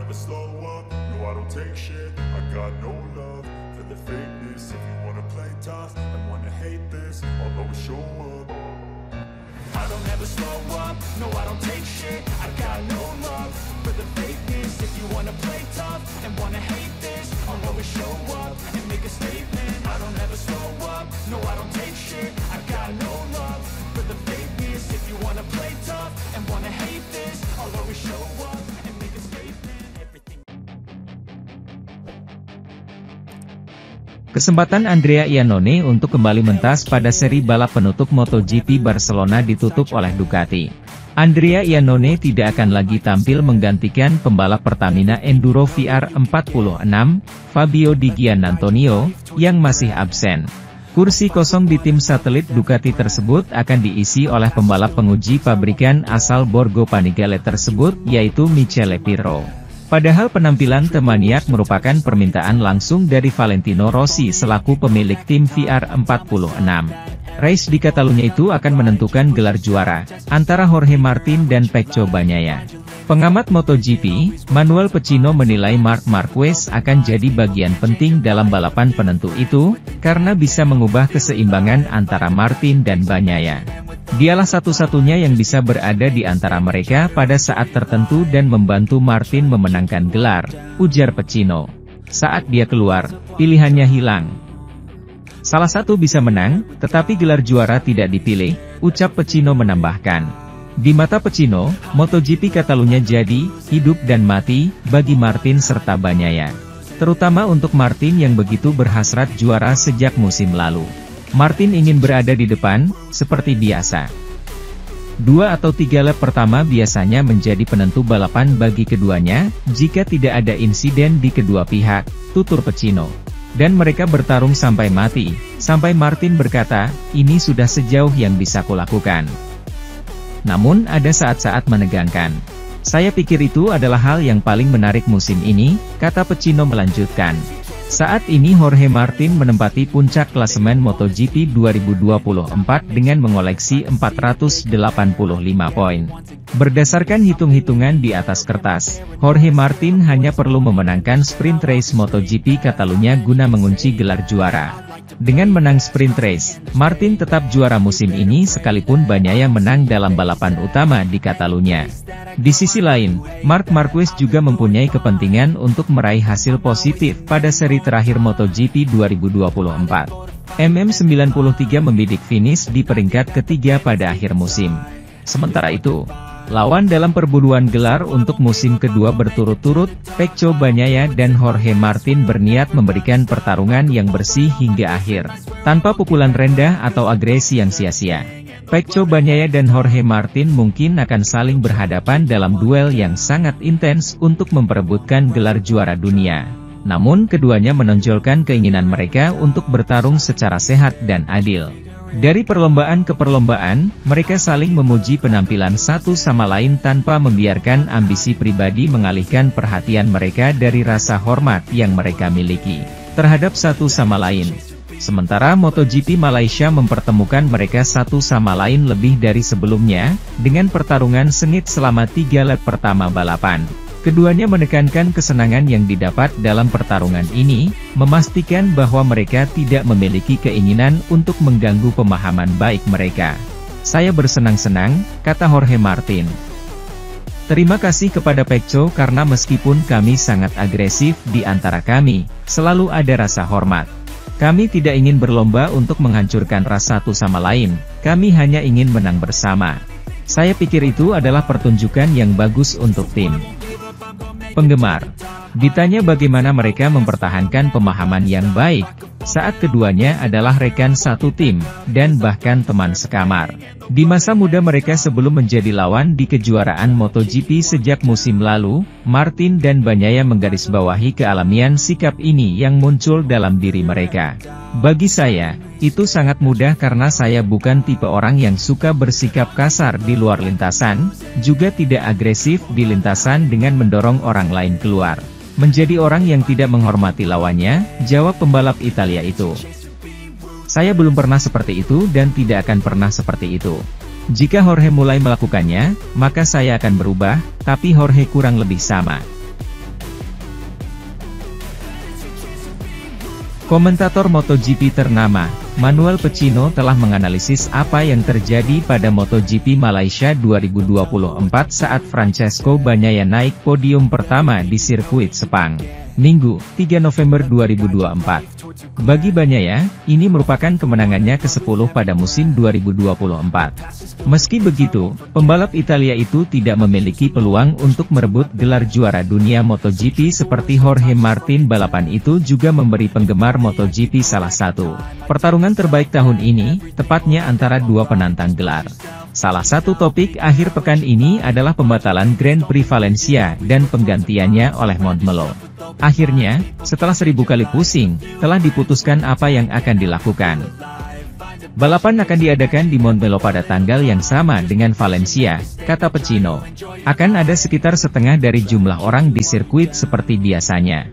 never slow up, no I don't take shit. I got no love for the fakeness. If you wanna play tough and wanna hate this, I'll always show up. I don't ever slow up, no I don't take shit. I got no love for the fakeness. If you wanna play tough and wanna hate this, I'll always show up and make a statement. I don't ever slow up, no I don't take shit. I got no love for the fakeness. If you wanna play tough and wanna hate this, I'll always show up and make a statement. Everything. Kesempatan Andrea Iannone untuk kembali mentas pada seri balap penutup MotoGP Barcelona ditutup oleh Ducati. Andrea Iannone tidak akan lagi tampil menggantikan pembalap Pertamina Enduro VR46, Fabio Di Giannantonio, yang masih absen. Kursi kosong di tim satelit Ducati tersebut akan diisi oleh pembalap penguji pabrikan asal Borgo Panigale tersebut, yaitu Michele Pirro. Padahal penampilan Temaniak merupakan permintaan langsung dari Valentino Rossi selaku pemilik tim VR46. Race di Catalunya itu akan menentukan gelar juara antara Jorge Martin dan Pecco Bagnaia. Pengamat MotoGP, Manuel Pecino menilai Marc Marquez akan jadi bagian penting dalam balapan penentu itu, karena bisa mengubah keseimbangan antara Martin dan Bagnaia. Dialah satu-satunya yang bisa berada di antara mereka pada saat tertentu dan membantu Martin memenangkan gelar, ujar Pecino. Saat dia keluar, pilihannya hilang. Salah satu bisa menang, tetapi gelar juara tidak dipilih, ucap Pecino menambahkan. Di mata Pecino, MotoGP Catalunya jadi hidup dan mati bagi Martin serta Bagnaia. Terutama untuk Martin yang begitu berhasrat juara sejak musim lalu. Martin ingin berada di depan, seperti biasa. 2 atau 3 lap pertama biasanya menjadi penentu balapan bagi keduanya, jika tidak ada insiden di kedua pihak, tutur Pecino. Dan mereka bertarung sampai mati, sampai Martin berkata, ini sudah sejauh yang bisa kulakukan. Namun ada saat-saat menegangkan. Saya pikir itu adalah hal yang paling menarik musim ini, kata Pecino melanjutkan. Saat ini Jorge Martin menempati puncak klasemen MotoGP 2024 dengan mengoleksi 485 poin. Berdasarkan hitung-hitungan di atas kertas, Jorge Martin hanya perlu memenangkan sprint race MotoGP Catalunya guna mengunci gelar juara. Dengan menang sprint race, Martin tetap juara musim ini sekalipun Bagnaia menang dalam balapan utama di Catalunya. Di sisi lain, Marc Marquez juga mempunyai kepentingan untuk meraih hasil positif pada seri terakhir MotoGP 2024. MM93 membidik finish di peringkat ketiga pada akhir musim. Sementara itu, lawan dalam perburuan gelar untuk musim kedua berturut-turut, Pecco Bagnaia dan Jorge Martin berniat memberikan pertarungan yang bersih hingga akhir, tanpa pukulan rendah atau agresi yang sia-sia. Pecco Bagnaia dan Jorge Martin mungkin akan saling berhadapan dalam duel yang sangat intens untuk memperebutkan gelar juara dunia. Namun keduanya menonjolkan keinginan mereka untuk bertarung secara sehat dan adil. Dari perlombaan ke perlombaan, mereka saling memuji penampilan satu sama lain tanpa membiarkan ambisi pribadi mengalihkan perhatian mereka dari rasa hormat yang mereka miliki terhadap satu sama lain. Sementara MotoGP Malaysia mempertemukan mereka satu sama lain lebih dari sebelumnya, dengan pertarungan sengit selama 3 lap pertama balapan. Keduanya menekankan kesenangan yang didapat dalam pertarungan ini, memastikan bahwa mereka tidak memiliki keinginan untuk mengganggu pemahaman baik mereka. Saya bersenang-senang, kata Jorge Martin. Terima kasih kepada Pecco karena meskipun kami sangat agresif di antara kami, selalu ada rasa hormat. Kami tidak ingin berlomba untuk menghancurkan rasa satu sama lain, kami hanya ingin menang bersama. Saya pikir itu adalah pertunjukan yang bagus untuk tim. Penggemar ditanya bagaimana mereka mempertahankan pemahaman yang baik, saat keduanya adalah rekan satu tim, dan bahkan teman sekamar. Di masa muda mereka sebelum menjadi lawan di kejuaraan MotoGP sejak musim lalu, Martin dan Bagnaia menggarisbawahi kealamian sikap ini yang muncul dalam diri mereka. Bagi saya, itu sangat mudah karena saya bukan tipe orang yang suka bersikap kasar di luar lintasan, juga tidak agresif di lintasan dengan mendorong orang lain keluar. Menjadi orang yang tidak menghormati lawannya, jawab pembalap Italia itu. Saya belum pernah seperti itu dan tidak akan pernah seperti itu. Jika Jorge mulai melakukannya, maka saya akan berubah, tapi Jorge kurang lebih sama. Komentator MotoGP ternama, Manuel Pecino telah menganalisis apa yang terjadi pada MotoGP Malaysia 2024 saat Francesco Bagnaia naik podium pertama di sirkuit Sepang, Minggu, 3 November 2024. Bagi Bagnaia, ini merupakan kemenangannya ke-10 pada musim 2024. Meski begitu, pembalap Italia itu tidak memiliki peluang untuk merebut gelar juara dunia MotoGP seperti Jorge Martin. Balapan itu juga memberi penggemar MotoGP salah satu pertarungan terbaik tahun ini, tepatnya antara dua penantang gelar. Salah satu topik akhir pekan ini adalah pembatalan Grand Prix Valencia dan penggantiannya oleh Montmello. Akhirnya, setelah 1000 kali pusing, telah diputuskan apa yang akan dilakukan. Balapan akan diadakan di Montmello pada tanggal yang sama dengan Valencia, kata Pecino. Akan ada sekitar setengah dari jumlah orang di sirkuit seperti biasanya.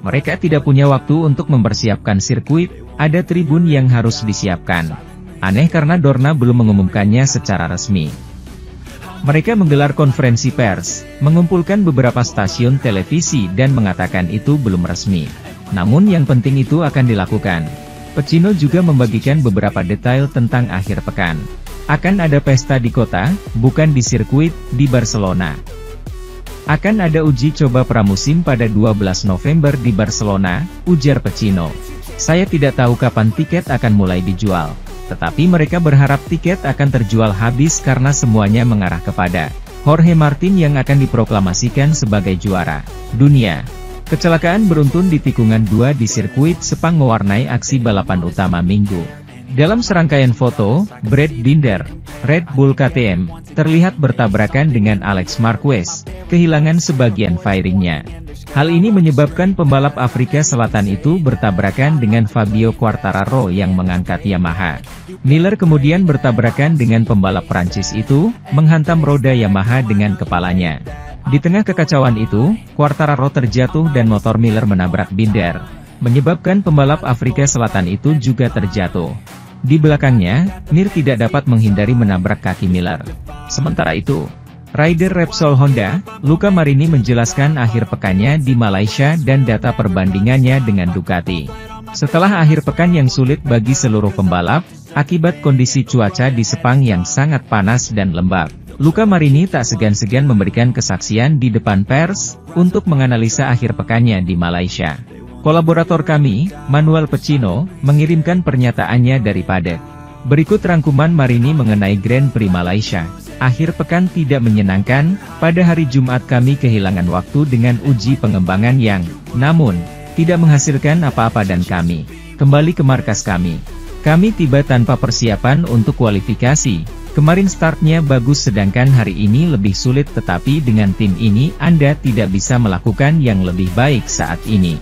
Mereka tidak punya waktu untuk mempersiapkan sirkuit, ada tribun yang harus disiapkan. Aneh karena Dorna belum mengumumkannya secara resmi. Mereka menggelar konferensi pers, mengumpulkan beberapa stasiun televisi dan mengatakan itu belum resmi. Namun yang penting itu akan dilakukan. Pecino juga membagikan beberapa detail tentang akhir pekan. Akan ada pesta di kota, bukan di sirkuit, di Barcelona. Akan ada uji coba pramusim pada 12 November di Barcelona, ujar Pecino. Saya tidak tahu kapan tiket akan mulai dijual. Tetapi mereka berharap tiket akan terjual habis karena semuanya mengarah kepada Jorge Martin yang akan diproklamasikan sebagai juara dunia. Kecelakaan beruntun di tikungan 2 di sirkuit Sepang mewarnai aksi balapan utama Minggu. Dalam serangkaian foto, Brad Binder, Red Bull KTM, terlihat bertabrakan dengan Alex Marquez, kehilangan sebagian fairingnya. Hal ini menyebabkan pembalap Afrika Selatan itu bertabrakan dengan Fabio Quartararo yang mengangkat Yamaha. Miller kemudian bertabrakan dengan pembalap Prancis itu, menghantam roda Yamaha dengan kepalanya. Di tengah kekacauan itu, Quartararo terjatuh dan motor Miller menabrak Binder, menyebabkan pembalap Afrika Selatan itu juga terjatuh. Di belakangnya, Mir tidak dapat menghindari menabrak kaki Miller. Sementara itu, rider Repsol Honda, Luca Marini menjelaskan akhir pekannya di Malaysia dan data perbandingannya dengan Ducati. Setelah akhir pekan yang sulit bagi seluruh pembalap, akibat kondisi cuaca di Sepang yang sangat panas dan lembab, Luca Marini tak segan-segan memberikan kesaksian di depan pers, untuk menganalisa akhir pekannya di Malaysia. Kolaborator kami, Manuel Pecino, mengirimkan pernyataannya dari Paddock. Berikut rangkuman Marini mengenai Grand Prix Malaysia. Akhir pekan tidak menyenangkan, pada hari Jumat kami kehilangan waktu dengan uji pengembangan yang, namun, tidak menghasilkan apa-apa dan kami kembali ke markas kami. Kami tiba tanpa persiapan untuk kualifikasi. Kemarin startnya bagus sedangkan hari ini lebih sulit tetapi dengan tim ini Anda tidak bisa melakukan yang lebih baik saat ini.